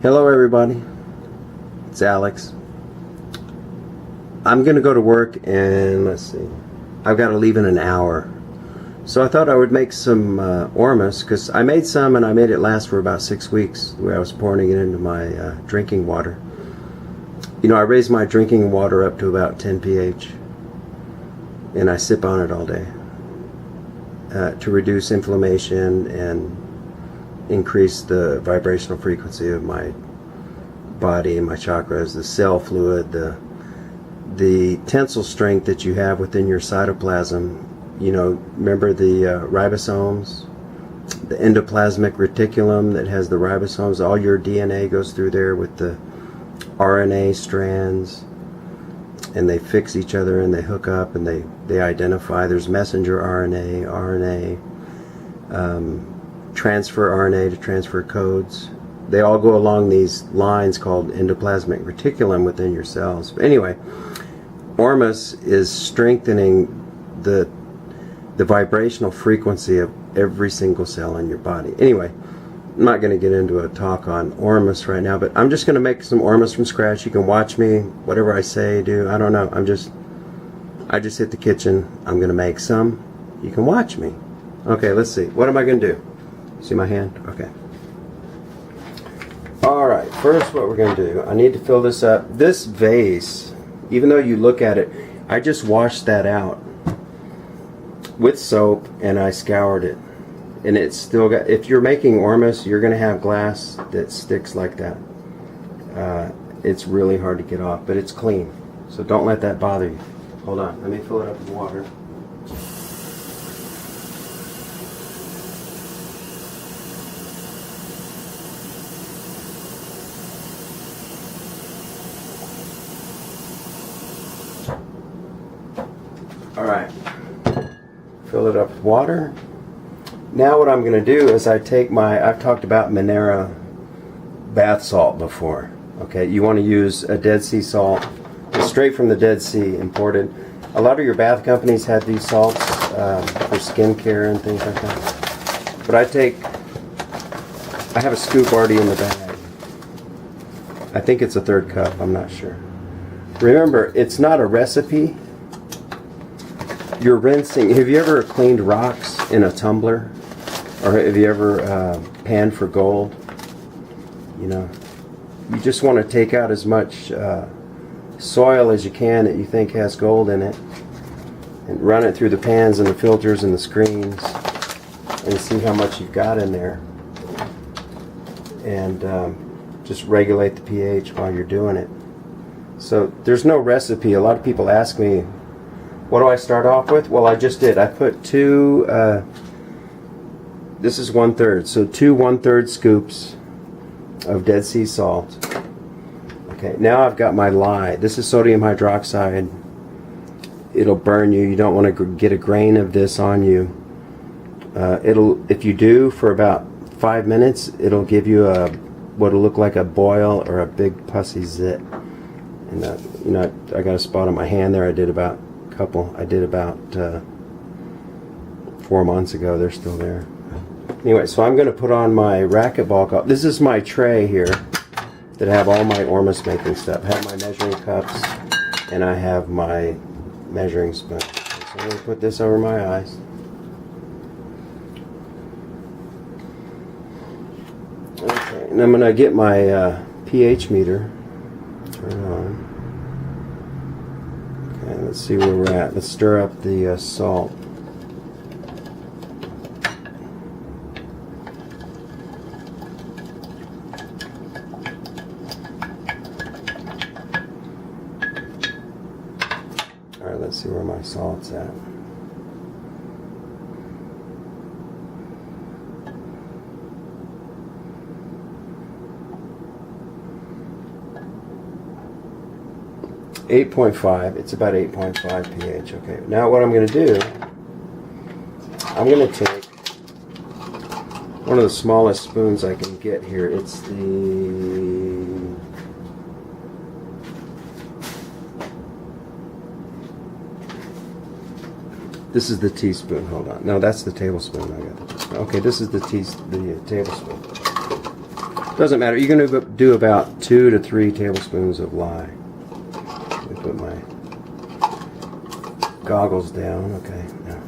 Hello everybody, it's Alex. I'm gonna go to work and let's see, I've got to leave in an hour. So I thought I would make some Ormus, because I made some and I made it last for about 6 weeks, the way I was pouring it into my drinking water. You know, I raised my drinking water up to about 10 pH and I sip on it all day to reduce inflammation and increase the vibrational frequency of my body and my chakras, the cell fluid, the tensile strength that you have within your cytoplasm. You know, remember the ribosomes, the endoplasmic reticulum that has the ribosomes. All your DNA goes through there with the RNA strands, and they fix each other and they hook up and they identify. There's messenger RNA, transfer RNA to transfer codes. They all go along these lines called endoplasmic reticulum within your cells. But anyway, Ormus is strengthening the vibrational frequency of every single cell in your body. Anyway, I'm not going to get into a talk on Ormus right now, but I'm just going to make some Ormus from scratch. You can watch me, whatever I say, do, I don't know. I just hit the kitchen. I'm going to make some. You can watch me. Okay, let's see. What am I going to do? See my hand? Okay. Alright, first what we're going to do, I need to fill this up. This vase, even though you look at it, I just washed that out with soap and I scoured it. And it's still got, if you're making Ormus, you're going to have glass that sticks like that. It's really hard to get off, but it's clean. So don't let that bother you. Hold on, let me fill it up with water. Alright, fill it up with water. Now what I'm going to do is I take I've talked about Minera bath salt before. Okay, you want to use a Dead Sea salt. It's straight from the Dead Sea, imported. A lot of your bath companies have these salts for skincare and things like that. But I have a scoop already in the bag. I think it's a 1/3 cup, I'm not sure. Remember, it's not a recipe. You're rinsing. Have you ever cleaned rocks in a tumbler? Or have you ever panned for gold? You know, you just want to take out as much soil as you can that you think has gold in it and run it through the pans and the filters and the screens and see how much you've got in there. And just regulate the pH while you're doing it. So there's no recipe. A lot of people ask me, what do I start off with? Well, I just did. I put two, this is 1/3, so 2 1/3 scoops of Dead Sea salt. Okay, now I've got my lye. This is sodium hydroxide. It'll burn you. You don't want to get a grain of this on you. If you do for about 5 minutes, it'll give you what'll look like a boil or a big pussy zit. And you know, I got a spot on my hand there. I did about 4 months ago. They're still there. Anyway, so I'm going to put on my racquetball. This is my tray here that have all my Ormus making stuff. I have my measuring cups and I have my measuring spoon. So I'm going to put this over my eyes. Okay, and I'm going to get my pH meter. Turn it on. Okay, let's see where we're at. Let's stir up the salt. Alright, let's see where my salt's at. It's about 8.5 pH. Okay, now what I'm going to do, I'm going to take one of the smallest spoons I can get here. It's this is the teaspoon. Hold on. No, that's the tablespoon. I got the teaspoon. Okay, this is the tablespoon. Doesn't matter. You're going to do about 2 to 3 tablespoons of lye. Let me put my goggles down. Okay. Now,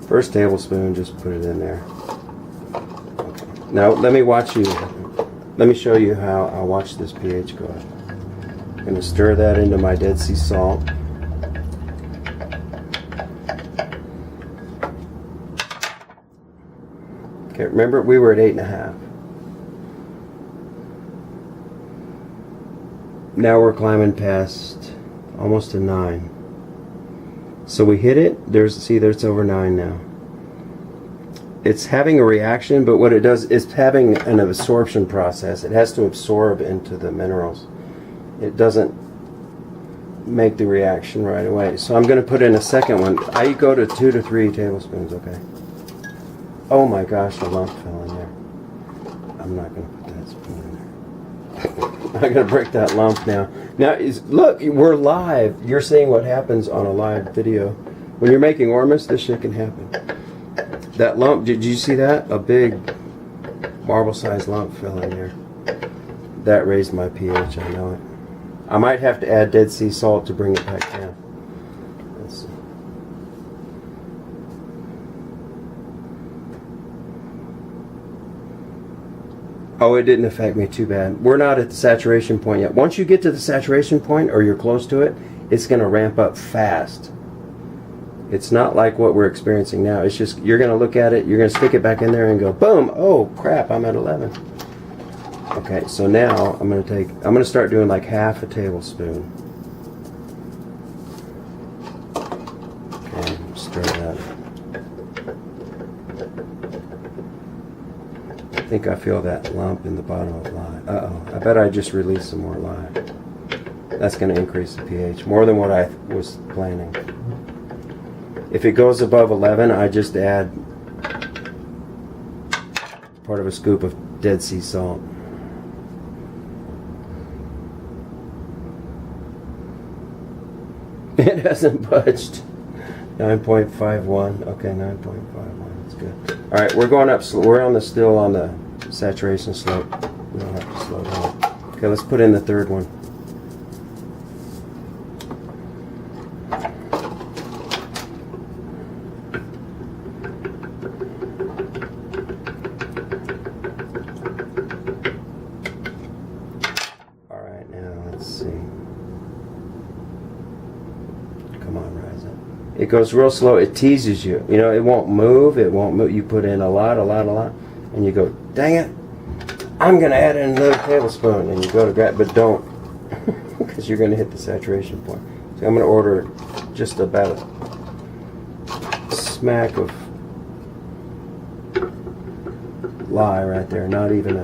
first tablespoon, just put it in there. Okay. Now let me watch you. Let me show you how I watch this pH go up. I'm going to stir that into my Dead Sea salt. Okay, remember we were at 8.5. Now we're climbing past almost to 9. So we hit it. See, there's over 9 now. It's having a reaction, but what it does is having an absorption process. It has to absorb into the minerals. It doesn't make the reaction right away. So I'm going to put in a second one. I go to 2 to 3 tablespoons, okay? Oh my gosh, the lump fell in there. I'm not going to put that spoon in there. I'm going to break that lump now. Now, look, we're live. You're seeing what happens on a live video. When you're making Ormus, this shit can happen. That lump, did you see that? A big marble-sized lump fell in there. That raised my pH, I know it. I might have to add Dead Sea salt to bring it back down. Let's see. Oh, it didn't affect me too bad. We're not at the saturation point yet. Once you get to the saturation point, or you're close to it, it's going to ramp up fast. It's not like what we're experiencing now. It's just, you're going to look at it, you're going to stick it back in there and go, boom, oh crap, I'm at 11. Okay, so now I'm going to start doing like half a tablespoon. Okay, stir that. I think I feel that lump in the bottom of lye. Uh-oh, I bet I just released some more lye. That's going to increase the pH more than what I was planning. If it goes above 11, I just add part of a scoop of Dead Sea salt. It hasn't budged. 9.51. Okay, 9.51. That's good. All right, we're going up. We're still on the saturation slope. We don't have to slow down. Okay, let's put in the third one. It goes real slow. It teases you. You know, it won't move. It won't move. You put in a lot, and you go, dang it, I'm going to add in another tablespoon. And you go to grab, but don't, because you're going to hit the saturation point. So I'm going to order just about a smack of lye right there. Not even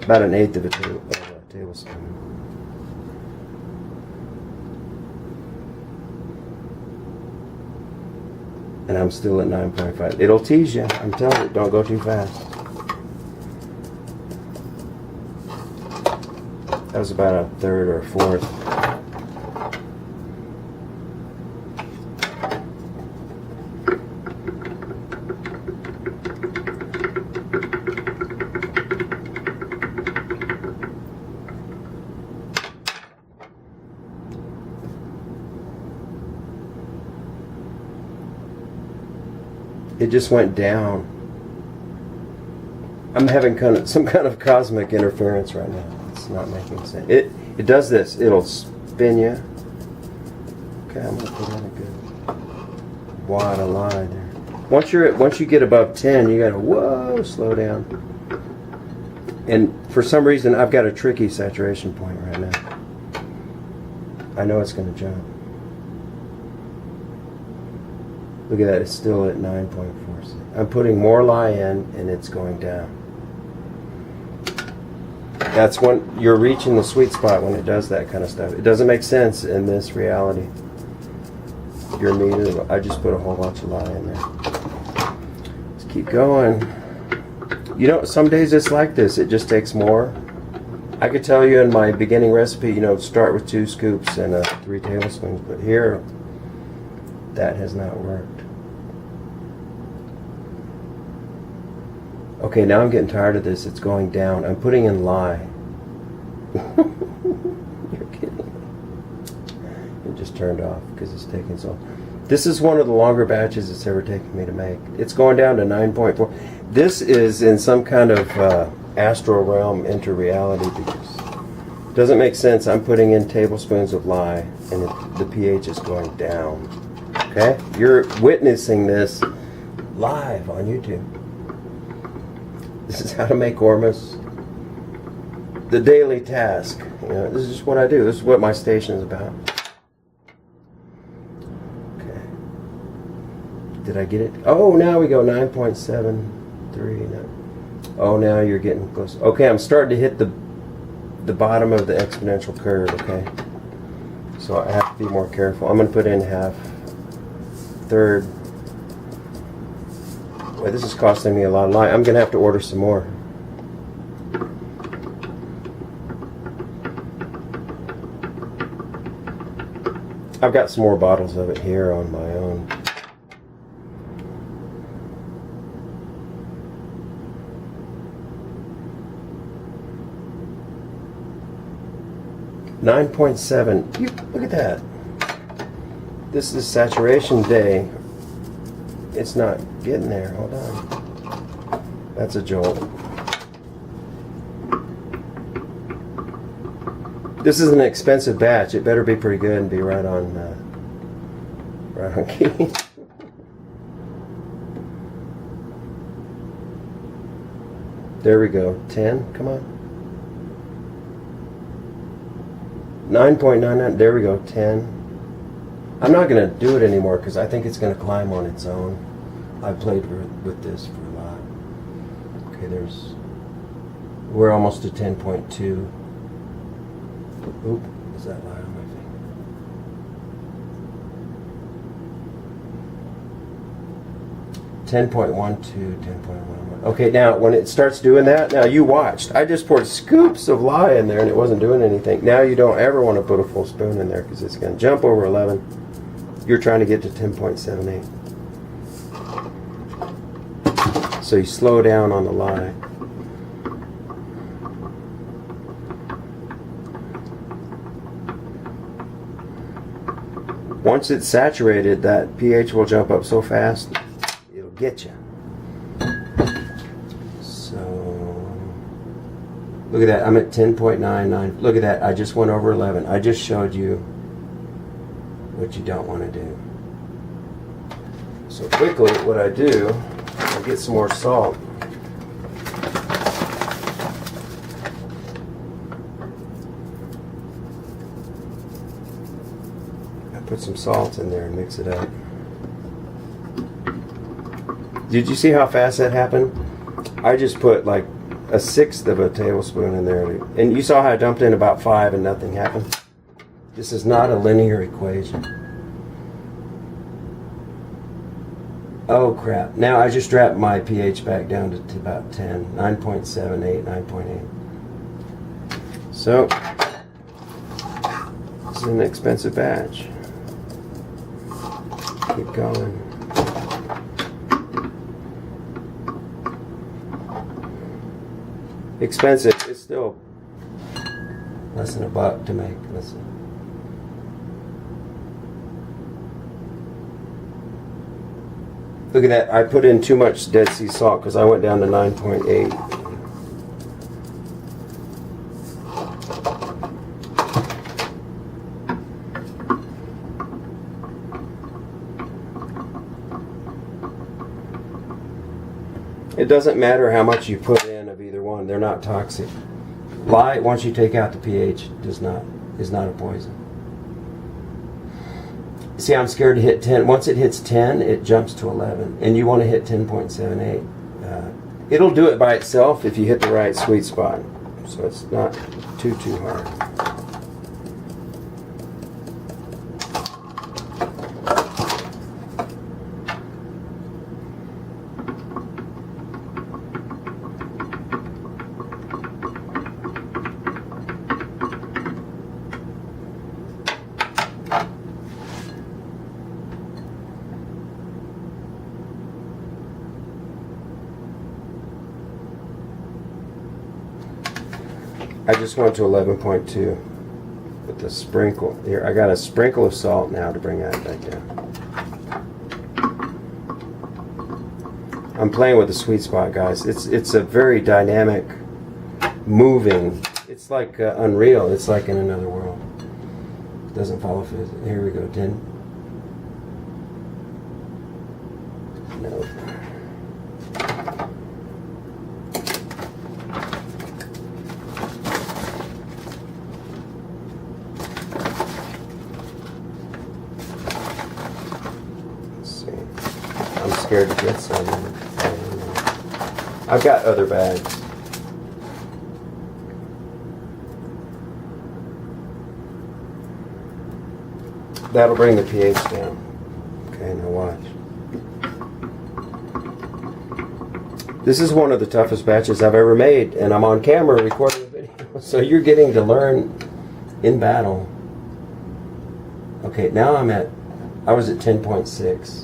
about an eighth of a tablespoon. And I'm still at 9.5. It'll tease you. I'm telling you, don't go too fast. That was about a third or a fourth. It just went down. I'm having some kind of cosmic interference right now. It's not making sense. It does this. It'll spin you. Okay, I'm gonna put in a good wad of lye there. Once you get above 10, you gotta slow down. And for some reason, I've got a tricky saturation point right now. I know it's gonna jump. Look at that, it's still at 9.46. I'm putting more lye in and it's going down. That's when you're reaching the sweet spot when it does that kind of stuff. It doesn't make sense in this reality. Your meter, I just put a whole bunch of lye in there. Let's keep going. You know, some days it's like this, it just takes more. I could tell you in my beginning recipe, you know, start with 2 scoops and 3 tablespoons, but here, that has not worked. Okay, now I'm getting tired of this. It's going down. I'm putting in lye. You're kidding. It just turned off because it's taking so. This is one of the longer batches it's ever taken me to make. It's going down to 9.4. This is in some kind of astral realm into reality because it doesn't make sense. I'm putting in tablespoons of lye and the pH is going down. Okay? You're witnessing this live on YouTube. This is how to make Ormus. The daily task. You know, this is just what I do. This is what my station is about. Okay. Did I get it? Oh, now we go 9.73. Oh, now you're getting close. Okay, I'm starting to hit the bottom of the exponential curve, okay? So I have to be more careful. I'm going to put in half, third. Boy, this is costing me a lot of lye. I'm going to have to order some more. I've got some more bottles of it here on my own. .7. Look at that. This is saturation day. It's not getting there. Hold on. That's a jolt. This is an expensive batch. It better be pretty good and be right on key. There we go. 10. Come on. 9.99. There we go. 10. I'm not going to do it anymore because I think it's going to climb on its own. I played with this for a lot. Okay, we're almost to 10.2. Oop, is that lye on my finger? 10.12, 10.11. Okay, now when it starts doing that, now you watched. I just poured scoops of lye in there and it wasn't doing anything. Now you don't ever want to put a full spoon in there because it's going to jump over 11. You're trying to get to 10.78. So you slow down on the lye. Once it's saturated, that pH will jump up so fast, it'll get you. So, look at that. I'm at 10.99. Look at that. I just went over 11. I just showed you what you don't want to do. So quickly, what I do, I get some more salt. Put some salt in there and mix it up. Did you see how fast that happened? I just put like 1/6 of a tablespoon in there. And you saw how I dumped in about 5 and nothing happened? This is not a linear equation. Oh crap. Now I just dropped my pH back down to about 10. 9.78, 9.8. So, this is an expensive batch. Keep going. Expensive. It's still less than $1 to make. Listen. Look at that. I put in too much Dead Sea salt because I went down to 9.8. It doesn't matter how much you put in of either one; they're not toxic. Lye, once you take out the pH, is not a poison. See, I'm scared to hit 10. Once it hits 10, it jumps to 11, and you want to hit 10.78. It'll do it by itself if you hit the right sweet spot. So it's not too hard. I just went to 11.2 with the sprinkle. Here, I got a sprinkle of salt now to bring that back down. I'm playing with the sweet spot, guys. It's a very dynamic, moving. It's like unreal. It's like in another world. It doesn't follow physics. Here we go, 10. No. Let's see. I'm scared to get some. I've got other bags. That'll bring the pH down. Okay, now watch. This is one of the toughest batches I've ever made, and I'm on camera recording a video. So you're getting to learn in battle. Okay, now I was at 10.6.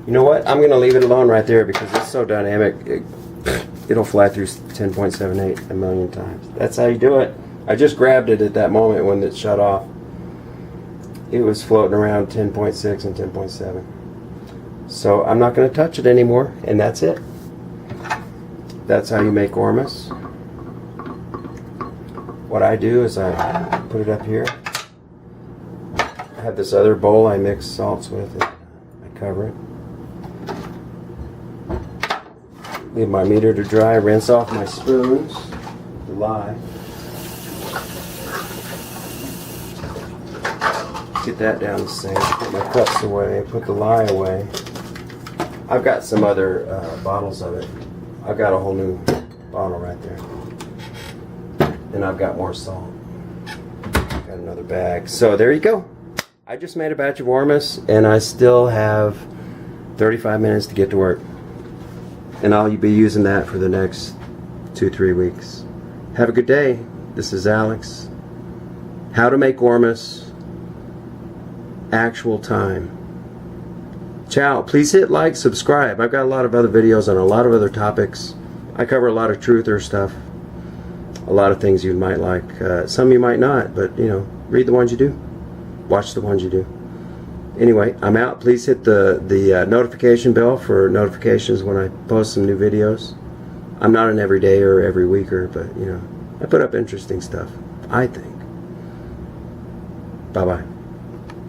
You know what? I'm going to leave it alone right there because it's so dynamic. It'll fly through 10.78 a million times. That's how you do it. I just grabbed it at that moment when it shut off. It was floating around 10.6 and 10.7. So I'm not going to touch it anymore, and that's it. That's how you make Ormus. What I do is I put it up here. I have this other bowl I mix salts with, and I cover it. Leave my meter to dry, rinse off my spoons, the lye. Get that down the sink, put my cups away, put the lye away. I've got some other bottles of it. I've got a whole new bottle right there. And I've got more salt. Got another bag. So there you go. I just made a batch of Ormus, and I still have 35 minutes to get to work. And I'll be using that for the next 2-3 weeks. Have a good day. This is Alex. How to make Ormus. Actual time. Ciao. Please hit like, subscribe. I've got a lot of other videos on a lot of other topics. I cover a lot of truther stuff. A lot of things you might like. Some you might not, but you know, read the ones you do. Watch the ones you do. Anyway, I'm out. Please hit the notification bell for notifications when I post some new videos. I'm not an everyday or every weeker, but you know, I put up interesting stuff, I think. Bye-bye.